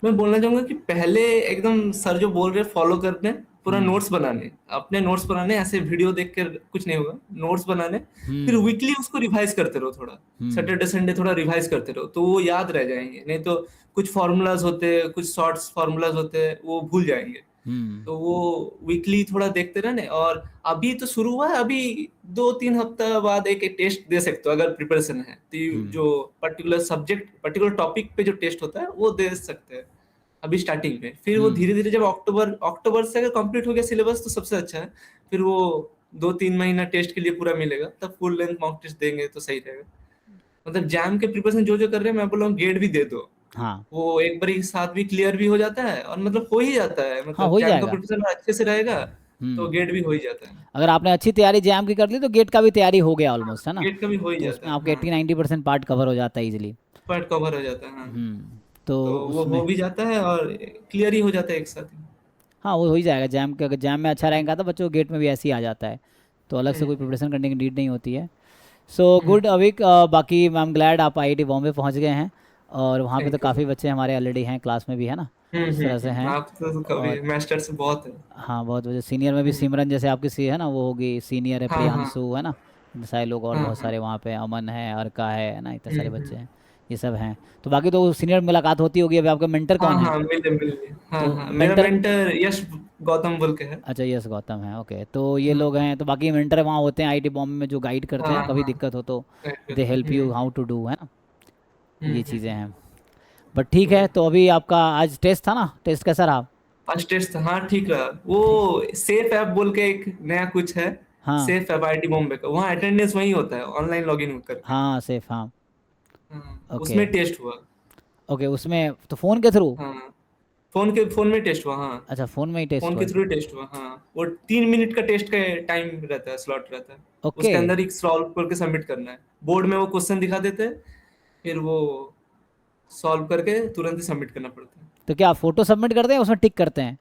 Speaker 2: मैं बोलना चाहूंगा कि पहले एकदम सर जो बोल रहे फॉलो करने, पूरा
Speaker 1: हम्म।
Speaker 2: नोट्स बनाने, अपने नोट्स बनाने, ऐसे वीडियो देख कर कुछ नहीं होगा, नोट्स बनाने। फिर
Speaker 1: हम्म।
Speaker 2: वीकली उसको रिवाइज करते रहो थोड़ा,
Speaker 1: हम्म।
Speaker 2: सैटरडे संडे थोड़ा रिवाइज करते रहो, तो वो याद रह जाएंगे। नहीं तो कुछ फार्मूलाज होते हैं, कुछ शॉर्ट्स फार्मूलाज होते हैं, वो भूल जाएंगे।
Speaker 1: हम्म।
Speaker 2: तो वो वीकली थोड़ा देखते रहने। और अभी तो शुरू हुआ है, अभी 2-3 हफ्ता बाद एक टेस्ट दे सकते हो अगर प्रिपरेशन है तो।
Speaker 1: हम्म।
Speaker 2: जो पर्टिकुलर सब्जेक्ट, पर्टिकुलर टॉपिक पे जो टेस्ट होता है वो दे सकते हैं अभी स्टार्टिंग में। फिर वो
Speaker 1: हम्म।
Speaker 2: धीरे धीरे जब अक्टूबर अक्टूबर से अगर कंप्लीट हो गया सिलेबस तो सबसे अच्छा है। फिर वो 2-3 महीना टेस्ट के लिए पूरा मिलेगा, तब फुल लेंथ मॉक टेस्ट देंगे तो सही रहेगा। मतलब जैम के प्रिपरेशन जो जो कर रहे हैं, मैं बोल रहा हूँ गेट भी दे दो।
Speaker 1: हाँ
Speaker 2: वो एक बार साथ भी क्लियर भी हो जाता है, और मतलब हो ही जाता है,
Speaker 1: हाँ, हो
Speaker 2: मतलब
Speaker 1: ही
Speaker 2: जैम का
Speaker 1: जाएगा।
Speaker 2: प्रिपरेशन अच्छे से रहेगा तो
Speaker 1: हम्म।
Speaker 2: गेट भी हो ही जाता है।
Speaker 1: अगर आपने अच्छी तैयारी जैम की कर ली तो गेट का भी तैयारी हो गया
Speaker 2: हाँ,
Speaker 1: ऑलमोस्ट, है ना।
Speaker 2: गेट का भी हो ही
Speaker 1: तो
Speaker 2: जाता
Speaker 1: उसमें
Speaker 2: है,
Speaker 1: आपका
Speaker 2: हाँ।
Speaker 1: 80-90% पार्ट कवर हो जाता है इजीली।
Speaker 2: पार्ट कवर हो जाता है, हाँ।
Speaker 1: तो
Speaker 2: तो वो
Speaker 1: उसमें
Speaker 2: हो भी जाता है और क्लियर ही हो जाता है एक साथ ही।
Speaker 1: हाँ वो हो ही जाएगा। जैम के अगर जैम में अच्छा रैंक आता है बच्चों को गेट में भी ऐसे ही आ जाता है, तो अलग से कोई
Speaker 2: हम्म
Speaker 1: प्रिपरेशन करने की नीड नहीं होती है। सो गुड
Speaker 2: हम्म।
Speaker 1: अविक, बाकी आई एम ग्लैड आप आईआईटी बॉम्बे पहुंच गए हैं, और वहाँ पे तो
Speaker 2: थैंक यू
Speaker 1: काफ़ी
Speaker 2: सर।
Speaker 1: बच्चे हमारे ऑलरेडी हैं क्लास में भी, है ना। इस तरह से हैं।
Speaker 2: आप तो कभी
Speaker 1: और
Speaker 2: मास्टर से बहुत है।
Speaker 1: हाँ बहुत वजह सीनियर में भी
Speaker 2: हम्म,
Speaker 1: सिमरन जैसे आपकी सी है ना, वो होगी सीनियर है,
Speaker 2: हाँ हाँ
Speaker 1: प्रियांशु है ना, इतने सारे लोग और
Speaker 2: हाँ
Speaker 1: बहुत
Speaker 2: हाँ।
Speaker 1: सारे वहाँ पे, अमन है, अर्का है ना, इतने सारे बच्चे
Speaker 2: हम्म।
Speaker 1: हैं। ये सब हैं। तो बाकी तो सीनियर मुलाकात होती होगी। अभी आपका मेंटर
Speaker 2: हाँ
Speaker 1: कौन है?
Speaker 2: हाँ, मिले मिले, हाँ
Speaker 1: तो
Speaker 2: हाँ, मेरा
Speaker 1: मेंटर,
Speaker 2: मेंटर यश गौतम बोल के है।
Speaker 1: अच्छा यस गौतम है, ओके। तो ये
Speaker 2: हाँ
Speaker 1: लोग हैं, तो बाकी मेंटर वहाँ होते हैं आईआईटी बॉम्बे में जो गाइड करते हैं,
Speaker 2: हाँ
Speaker 1: कभी
Speaker 2: हाँ।
Speaker 1: दिक्कत हो तो they help you
Speaker 2: hmm
Speaker 1: how to do, है ना। ये चीज़ें
Speaker 2: हम्म।
Speaker 1: हैं। बट ठीक है,
Speaker 2: तो
Speaker 1: तो अभी आपका आज टेस्ट था ना, टेस्ट कैसा रहा?
Speaker 2: फर्स्ट टेस्ट था, हाँ ठीक रहा।
Speaker 1: ठीक।
Speaker 2: वो सेफ ऐप बोल के एक नया कुछ है,
Speaker 1: हाँ
Speaker 2: सेफ ऐप आईटी बॉम्बे का, वहाँ अटेंडेंस वही होता है, ऑनलाइन लॉगिन करके।
Speaker 1: हाँ सेफ, हाँ।
Speaker 2: हाँ,
Speaker 1: ओके
Speaker 2: उसमें टेस्ट हुआ।
Speaker 1: ओके, उसमें तो फ़ोन के थ्रू?
Speaker 2: हाँ, फोन में टेस्ट हुआ, हाँ।
Speaker 1: अच्छा फ़ोन में ही टेस्ट
Speaker 2: फोन
Speaker 1: हुआ
Speaker 2: के
Speaker 1: है।
Speaker 2: थ्रू टेस्ट हुआ, हाँ। वो 3 मिनट का टेस्ट का टाइम रहता है, स्लॉट रहता है।
Speaker 1: ओके।
Speaker 2: उसके अंदर ही सॉल्व करके सबमिट करना है। बोर्ड में वो क्वेश्चन दिखा देते हैं, फिर वो सॉल्व करके तुरंत ही सबमिट करना पड़ता है।
Speaker 1: तो क्या आप फोटो सबमिट करते हैं उसमें टिक करते हैं?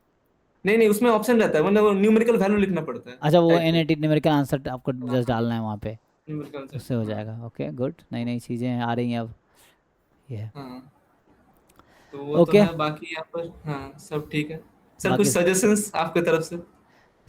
Speaker 2: नहीं नहीं, उसमें ऑप्शन रहता है, मतलब वो न्यूमेरिकल वैल्यू लिखना पड़ता है,
Speaker 1: अच्छा वो
Speaker 2: टाइप
Speaker 1: एन
Speaker 2: करके।
Speaker 1: एटी न्यूमेरिकल आंसर आपको
Speaker 2: हाँ
Speaker 1: जस्ट
Speaker 2: हाँ,
Speaker 1: डालना है वहाँ पे,
Speaker 2: न्यूमेरिकल आंसर,
Speaker 1: उससे हो
Speaker 2: हाँ।
Speaker 1: जाएगा। ओके गुड, नई नई चीज़ें आ रही हैं अब। ये
Speaker 2: हाँ, तो वो तो
Speaker 1: ओके।
Speaker 2: है, बाकी यहाँ पर हाँ सब ठीक है। सर कुछ
Speaker 1: बाकी
Speaker 2: सजेशंस आपके तरफ से?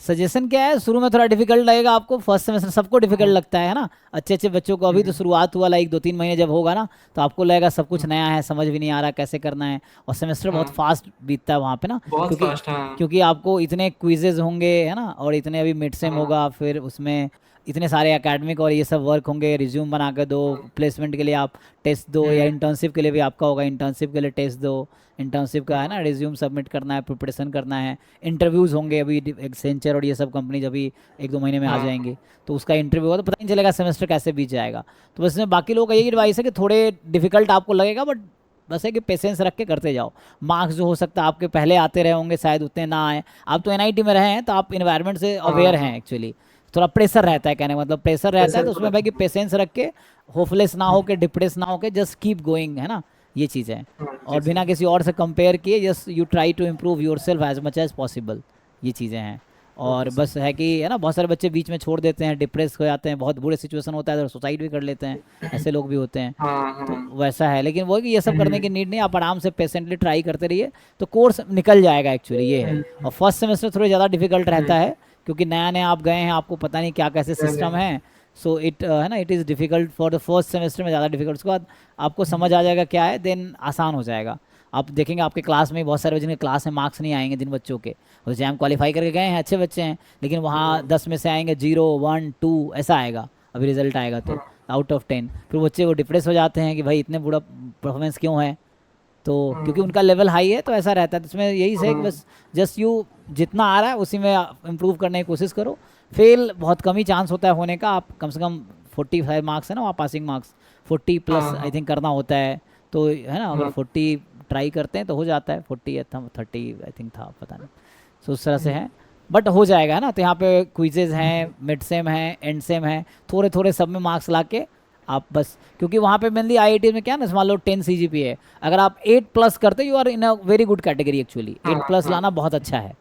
Speaker 1: सजेशन क्या है, शुरू में थोड़ा डिफिकल्ट लगेगा आपको, फर्स्ट सेमेस्टर सबको डिफिकल्ट
Speaker 2: हाँ।
Speaker 1: लगता है ना। अच्छे अच्छे बच्चों को अभी तो
Speaker 2: हम्म,
Speaker 1: शुरुआत हुआ, लाइक 2-3 महीने जब होगा ना, तो आपको लगेगा सब कुछ
Speaker 2: हाँ
Speaker 1: नया है, समझ भी नहीं आ रहा कैसे करना है, और सेमेस्टर बहुत
Speaker 2: हाँ,
Speaker 1: फास्ट बीतता है वहाँ पे ना।
Speaker 2: बहुत
Speaker 1: क्योंकि
Speaker 2: फास्ट, हाँ
Speaker 1: क्योंकि आपको इतने क्विजेज होंगे, है ना, और इतने अभी मिड सेम
Speaker 2: हाँ
Speaker 1: होगा, फिर उसमें इतने सारे एकेडमिक और ये सब वर्क होंगे, रिज्यूम बना के दो,
Speaker 2: हाँ।
Speaker 1: प्लेसमेंट के लिए आप टेस्ट दो, या
Speaker 2: हम्म,
Speaker 1: इंटर्नशिप के लिए भी आपका होगा, इंटर्नशिप के लिए टेस्ट दो, इंटर्नशिप का है ना,
Speaker 2: हाँ
Speaker 1: रिज्यूम सबमिट करना है, प्रिपरेशन करना है, इंटरव्यूज़ होंगे अभी, एक्सेंचर और ये सब कंपनीज अभी 1-2 महीने में आ
Speaker 2: हाँ
Speaker 1: जाएंगी। तो उसका इंटरव्यू होगा तो पता नहीं चलेगा सेमेस्टर कैसे बीत जाएगा। तो बस इसमें बाकी लोगों का यही एडवाइस है कि थोड़े डिफिकल्ट आपको लगेगा, बट बस है कि पेशेंस रख के करते जाओ। मार्क्स जो हो सकता है आपके पहले आते रहे होंगे, शायद उतने ना आए। आप तो एनआईटी में रहे हैं तो आप इन्वायरमेंट से
Speaker 2: हाँ
Speaker 1: अवेयर हैं
Speaker 2: हाँ।
Speaker 1: एक्चुअली। थोड़ा प्रेशर रहता है, कहने का मतलब प्रेशर रहता है,
Speaker 2: प्रेशर
Speaker 1: तो
Speaker 2: तो
Speaker 1: उसमें भाई कि
Speaker 2: रहता
Speaker 1: पेशेंस रख के, होपलेस ना हो
Speaker 2: है।
Speaker 1: के, डिप्रेस ना हो के, जस्ट कीप गोइंग, है ना। ये चीज़ है।
Speaker 2: हाँ जी
Speaker 1: और बिना
Speaker 2: सर।
Speaker 1: किसी और से कंपेयर किए just you try to improve yourself as much as possible. ये चीज़ें हैं। और
Speaker 2: ओके सर।
Speaker 1: बस है कि है ना, बहुत सारे बच्चे बीच में छोड़ देते हैं, डिप्रेस हो जाते हैं, बहुत बुरे सिचुएशन होता है तो सुसाइड भी कर लेते हैं, ऐसे लोग भी होते हैं।
Speaker 2: हाँ
Speaker 1: तो
Speaker 2: हाँ।
Speaker 1: वैसा है, लेकिन वो है कि ये सब करने
Speaker 2: हम्म
Speaker 1: की नीड नहीं, आप आराम से पेशेंटली ट्राई करते रहिए, तो कोर्स निकल जाएगा एक्चुअली, ये है।
Speaker 2: हम्म
Speaker 1: और फर्स्ट सेमेस्टर थोड़ा ज़्यादा डिफिकल्ट रहता
Speaker 2: हम्म।
Speaker 1: है, क्योंकि नया नया आप गए हैं, आपको पता नहीं क्या कैसे
Speaker 2: चले।
Speaker 1: सिस्टम है। सो इट है ना, it is difficult for the first semester में, ज़्यादा डिफिकल्ट। उसके बाद आपको समझ आ
Speaker 2: हम्म,
Speaker 1: जाएगा क्या है, देन आसान हो जाएगा। आप देखेंगे आपके क्लास में बहुत सारे जिनके क्लास में मार्क्स नहीं आएंगे, जिन बच्चों के वो एग्जाम क्वालिफाई करके गए हैं, अच्छे बच्चे हैं, लेकिन वहाँ
Speaker 2: हाँ
Speaker 1: 10 में से आएंगे 0, 1, 2 ऐसा आएगा अभी रिजल्ट आएगा तो,
Speaker 2: हाँ
Speaker 1: आउट ऑफ 10। फिर बच्चे वो डिप्रेस हो जाते हैं कि भाई इतने बुरा परफॉर्मेंस क्यों है। तो क्योंकि
Speaker 2: हाँ
Speaker 1: उनका लेवल हाई है, तो ऐसा रहता है। तो इसमें यही है कि
Speaker 2: हाँ
Speaker 1: बस जस्ट यू जितना आ रहा है उसी में इम्प्रूव करने की कोशिश करो। फेल बहुत कम ही चांस होता है होने का, आप कम से कम 45 मार्क्स है ना वहाँ पासिंग मार्क्स, 40+ आई
Speaker 2: हाँ
Speaker 1: थिंक करना होता है। तो है ना, अगर
Speaker 2: हाँ।
Speaker 1: 40 ट्राई करते हैं तो हो जाता है, 40 या 30 आई थिंक था, पता नहीं। सो उस तरह से है, बट हो जाएगा, है ना। तो यहाँ पे क्विजेज हैं, मिड सेम है, एंड सेम है, थोड़े थोड़े सब में मार्क्स ला के आप बस, क्योंकि वहाँ पे मेनली आईआईटी में क्या है ना, मान लो 10 CGPA है, अगर आप 8+ करते you are in a very good category actually,
Speaker 2: हाँ
Speaker 1: 8+
Speaker 2: हाँ।
Speaker 1: लाना बहुत अच्छा है।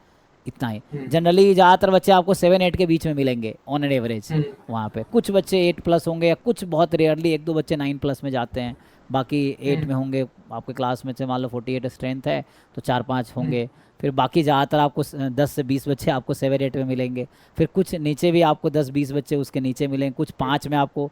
Speaker 1: इतना ही।
Speaker 2: हम्म
Speaker 1: जनरली ज़्यादातर बच्चे आपको 7-8 के बीच में मिलेंगे ऑन एन एवरेज।
Speaker 2: हम्म
Speaker 1: वहाँ पे कुछ बच्चे 8+ होंगे, या कुछ बहुत रेयरली 1-2 बच्चे 9+ में जाते हैं, बाकी 8
Speaker 2: हम्म
Speaker 1: में होंगे। आपके क्लास में से मान लो 48 स्ट्रेंथ है, तो 4-5
Speaker 2: हम्म
Speaker 1: होंगे। फिर बाकी ज़्यादातर आपको 10 से 20 बच्चे आपको 7-8 में मिलेंगे। फिर कुछ नीचे भी आपको 10-20 बच्चे उसके नीचे मिलेंगे, कुछ 5 में आपको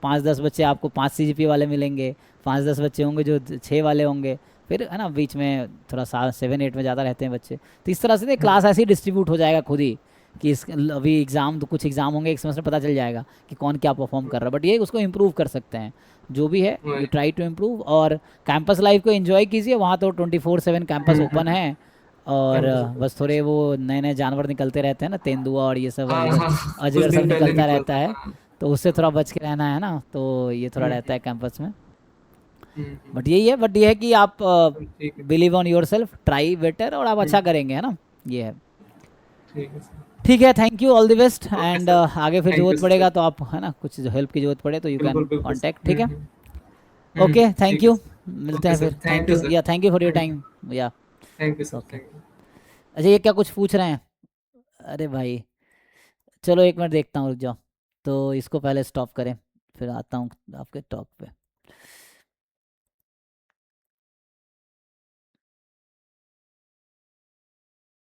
Speaker 1: 5-10 बच्चे आपको 5 CGPA वाले मिलेंगे, 5-10 बच्चे होंगे जो 6 वाले होंगे। फिर है ना बीच में थोड़ा 7-8 में ज़्यादा रहते हैं बच्चे। तो इस तरह से ना
Speaker 2: हम्म।
Speaker 1: क्लास ऐसे ही डिस्ट्रीब्यूट हो जाएगा खुद ही, कि इस अभी एग्ज़ाम तो कुछ एग्ज़ाम होंगे एक सेमेस्टर, पता चल जाएगा कि कौन क्या परफॉर्म कर रहा है। बट ये उसको इम्प्रूव कर सकते हैं, जो भी है यू
Speaker 2: वही।
Speaker 1: Try to improve. और कैंपस लाइफ को एंजॉय कीजिए, वहाँ तो 24/7 कैंपस ओपन
Speaker 2: हम्म।
Speaker 1: है। और
Speaker 2: कैंपस
Speaker 1: बस थोड़े वो नए नए जानवर निकलते रहते हैं ना, तेंदुआ और ये सब
Speaker 2: हाँ
Speaker 1: अजगर,
Speaker 2: हाँ, कुछ
Speaker 1: अजगर सब
Speaker 2: दिन पहले
Speaker 1: निकलता
Speaker 2: निकला
Speaker 1: रहता
Speaker 2: था,
Speaker 1: है।
Speaker 2: हाँ।
Speaker 1: तो तो उससे थोड़ा
Speaker 2: हाँ।
Speaker 1: बच के रहना है ना, तो ये थोड़ा रहता है कैंपस में।
Speaker 2: हम्म।
Speaker 1: बट यही है, बट ये है कि आप
Speaker 2: ठीक है।
Speaker 1: Believe on your self, try better, और आप अच्छा
Speaker 2: हम्म।
Speaker 1: करेंगे, है ना। ये है।
Speaker 2: ठीक है सर।
Speaker 1: ठीक है, thank you, all the best,
Speaker 2: okay
Speaker 1: and
Speaker 2: sir.
Speaker 1: आगे फिर
Speaker 2: थैंक
Speaker 1: ज़रूरत
Speaker 2: यू
Speaker 1: पड़ेगा
Speaker 2: सर।
Speaker 1: तो आप, है ना, कुछ हेल्प की ज़रूरत पड़े तो यू कैन
Speaker 2: बिल्कुल बिल्कुल
Speaker 1: कांटेक्ट,
Speaker 2: सर।
Speaker 1: ठीक है। ओके,
Speaker 2: हम्म।
Speaker 1: थैंक
Speaker 2: ठीक है
Speaker 1: यू,
Speaker 2: सर।
Speaker 1: मिलते
Speaker 2: ओके
Speaker 1: हैं
Speaker 2: सर,
Speaker 1: फिर,
Speaker 2: thank
Speaker 1: thank
Speaker 2: you
Speaker 1: you,
Speaker 2: sir.
Speaker 1: या thank you for your
Speaker 2: thank
Speaker 1: time. या
Speaker 2: thank you sir.
Speaker 1: Okay.
Speaker 2: Thank you.
Speaker 1: अच्छा, ये क्या कुछ पूछ रहे हैं? अरे भाई, चलो एक मिनट देखता हूँ, रुक जाओ। तो इसको पहले स्टॉप करें, फिर आता हूँ आपके टॉक पे।